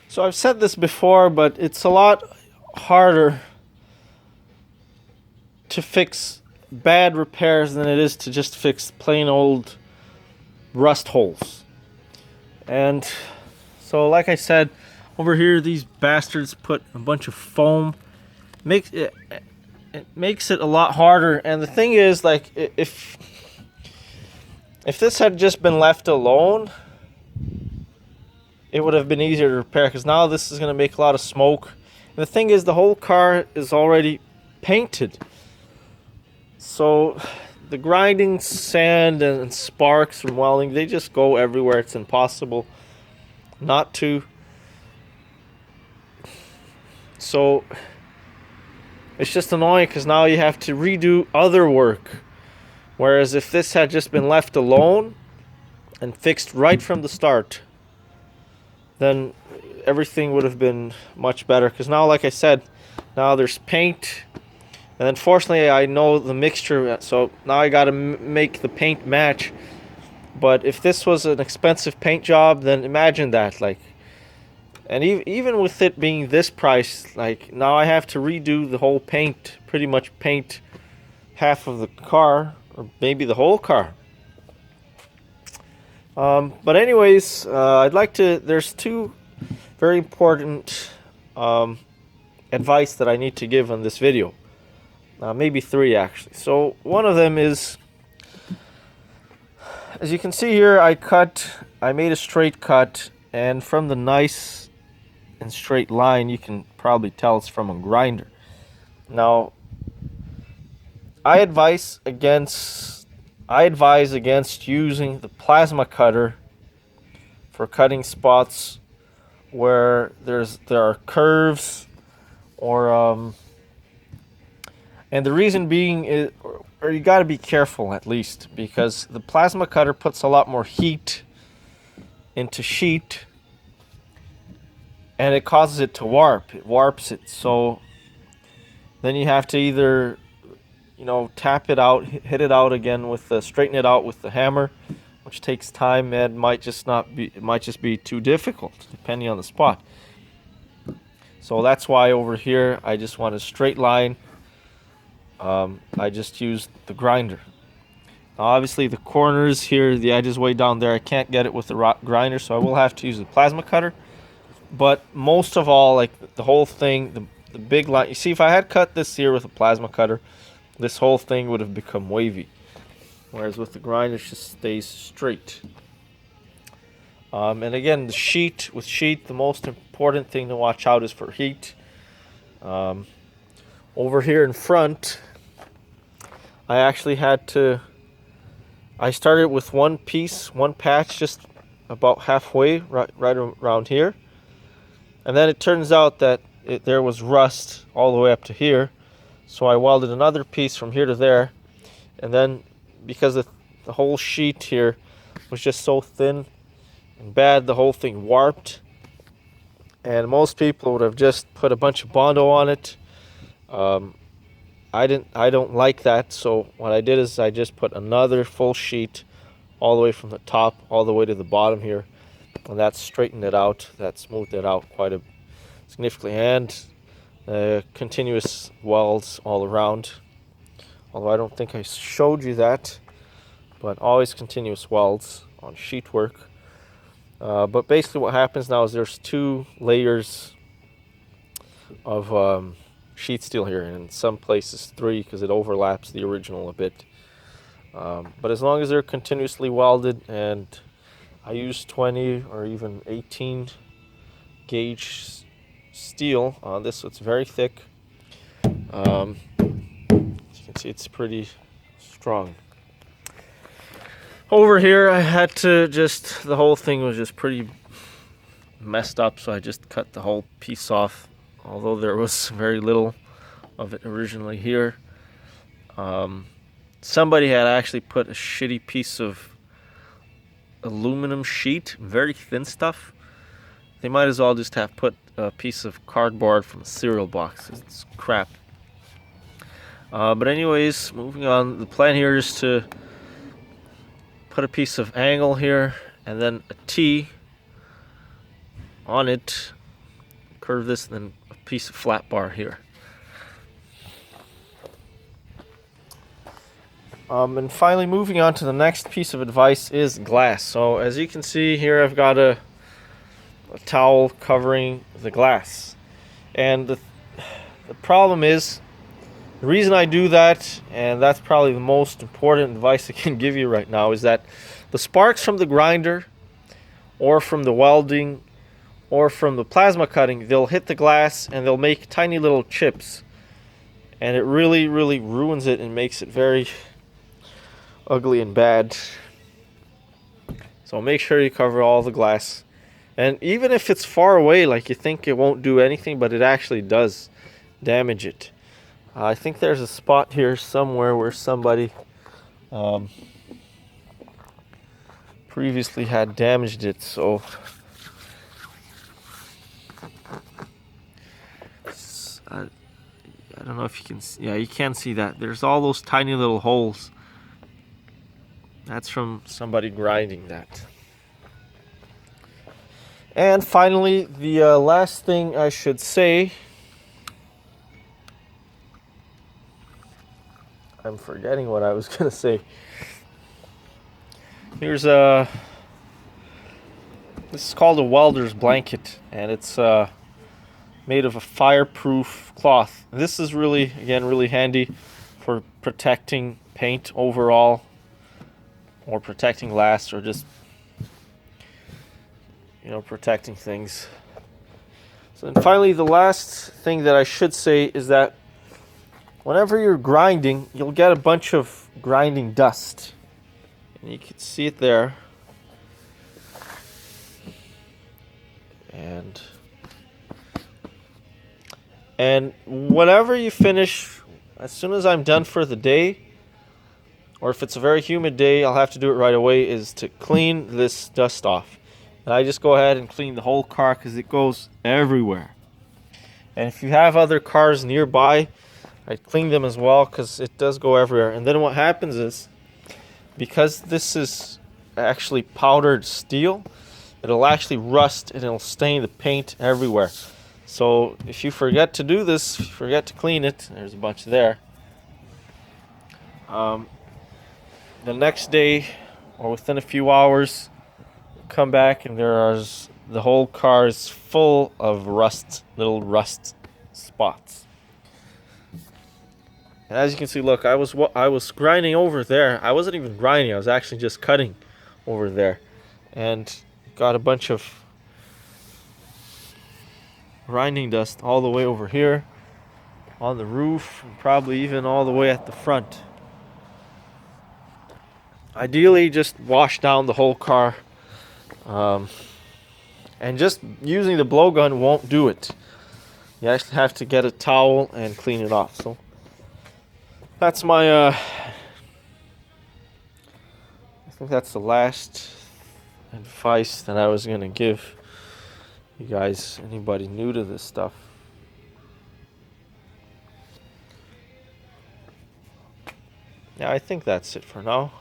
So I've said this before, but it's a lot harder to fix bad repairs than it is to just fix plain old rust holes. And so, like I said, over here these bastards put a bunch of foam. It makes it a lot harder. And the thing is, like, if this had just been left alone, it would have been easier to repair, because now this is going to make a lot of smoke. And the thing is, the whole car is already painted, so the grinding sand and sparks from welding, they just go everywhere. It's impossible not to. So it's just annoying, because now you have to redo other work. Whereas if this had just been left alone and fixed right from the start, then everything would have been much better. Because now, like I said, now there's paint, and unfortunately I know the mixture, so now I gotta make the paint match. But if this was an expensive paint job, then imagine that, like, and even with it being this price, like, now I have to redo the whole paint, pretty much paint half of the car, or maybe the whole car. But anyways, I'd like to, there's two very important advice that I need to give on this video. Maybe three, actually. So one of them is, as you can see here, I made a straight cut, and from the nice and straight line, you can probably tell it's from a grinder. Now, I advise against using the plasma cutter for cutting spots where there are curves, or and the reason being is, or you got to be careful at least, because the plasma cutter puts a lot more heat into sheet, and it causes it to warp. It warps it. So then you have to either, tap it out, hit it out again with straighten it out with the hammer, which takes time and might just be too difficult depending on the spot. So that's why over here I just want a straight line. I just used the grinder. Now obviously the corners here, the edges way down there, I can't get it with the grinder, so I will have to use the plasma cutter. But most of all, like, the whole thing, the big line, you see, if I had cut this here with a plasma cutter, this whole thing would have become wavy. Whereas with the grinder, it just stays straight. And again, with sheet, the most important thing to watch out is for heat. Over here in front, I actually I started with one patch, just about halfway, right around here. And then it turns out that there was rust all the way up to here. So I welded another piece from here to there. And then, because the whole sheet here was just so thin and bad, the whole thing warped. And most people would have just put a bunch of Bondo on it. I don't like that, so what I did is I just put another full sheet all the way from the top all the way to the bottom here, and that straightened it out, that smoothed it out quite significantly, and continuous welds all around. Although I don't think I showed you that, but always continuous welds on sheet work. But basically what happens now is there's two layers of sheet steel here, and in some places three, because it overlaps the original a bit. But as long as they're continuously welded, and I use 20 or even 18 gauge steel on this, so it's very thick. As you can see, it's pretty strong. Over here, I had to the whole thing was just pretty messed up, so I just cut the whole piece off, although there was very little of it originally here. Somebody had actually put a shitty piece of aluminum sheet, very thin stuff. They might as well just have put a piece of cardboard from a cereal box. It's crap. But anyways, moving on, the plan here is to put a piece of angle here and then a T on it curve this, and then a piece of flat bar here. And finally, moving on to the next piece of advice is glass. So as you can see here, I've got a towel covering the glass. And the problem is, the reason I do that, and that's probably the most important advice I can give you right now, is that the sparks from the grinder or from the welding or from the plasma cutting, they'll hit the glass and they'll make tiny little chips. And it really, really ruins it and makes it very ugly and bad. So make sure you cover all the glass. And even if it's far away, like you think it won't do anything, but it actually does damage it. I think there's a spot here somewhere where somebody previously had damaged it, so I don't know if you can see. Yeah, you can see that. There's all those tiny little holes. That's from somebody grinding that. And finally, the last thing I should say, I'm forgetting what I was going to say. Here's this is called a welder's blanket, and it's made of a fireproof cloth. This is really, again, really handy for protecting paint overall, or protecting glass, or just, you know, protecting things. So then finally, the last thing that I should say is that whenever you're grinding, you'll get a bunch of grinding dust. And you can see it there. And whenever you finish, as soon as I'm done for the day, or if it's a very humid day, I'll have to do it right away, is to clean this dust off. And I just go ahead and clean the whole car because it goes everywhere. And if you have other cars nearby, I clean them as well because it does go everywhere. And then what happens is, because this is actually powdered steel, it'll actually rust and it'll stain the paint everywhere. So if you forget to do this, if you forget to clean it, there's a bunch there. The next day, or within a few hours, come back and the whole car is full of rust, little rust spots. And as you can see, look, I was grinding over there. I wasn't even grinding. I was actually just cutting over there, and got a bunch of grinding dust all the way over here on the roof, and probably even all the way at the front. Ideally, just wash down the whole car, and just using the blowgun won't do it. You actually have to get a towel and clean it off. So that's my I think that's the last advice that I was going to give you guys, anybody new to this stuff. Yeah, I think that's it for now.